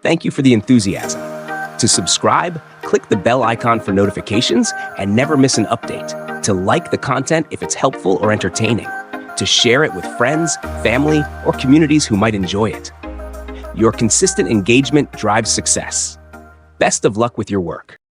Thank you for the enthusiasm. To subscribe, click the bell icon for notifications and never miss an update. To like the content if it's helpful or entertaining. To share it with friends, family, or communities who might enjoy it. Your consistent engagement drives success. Best of luck with your work.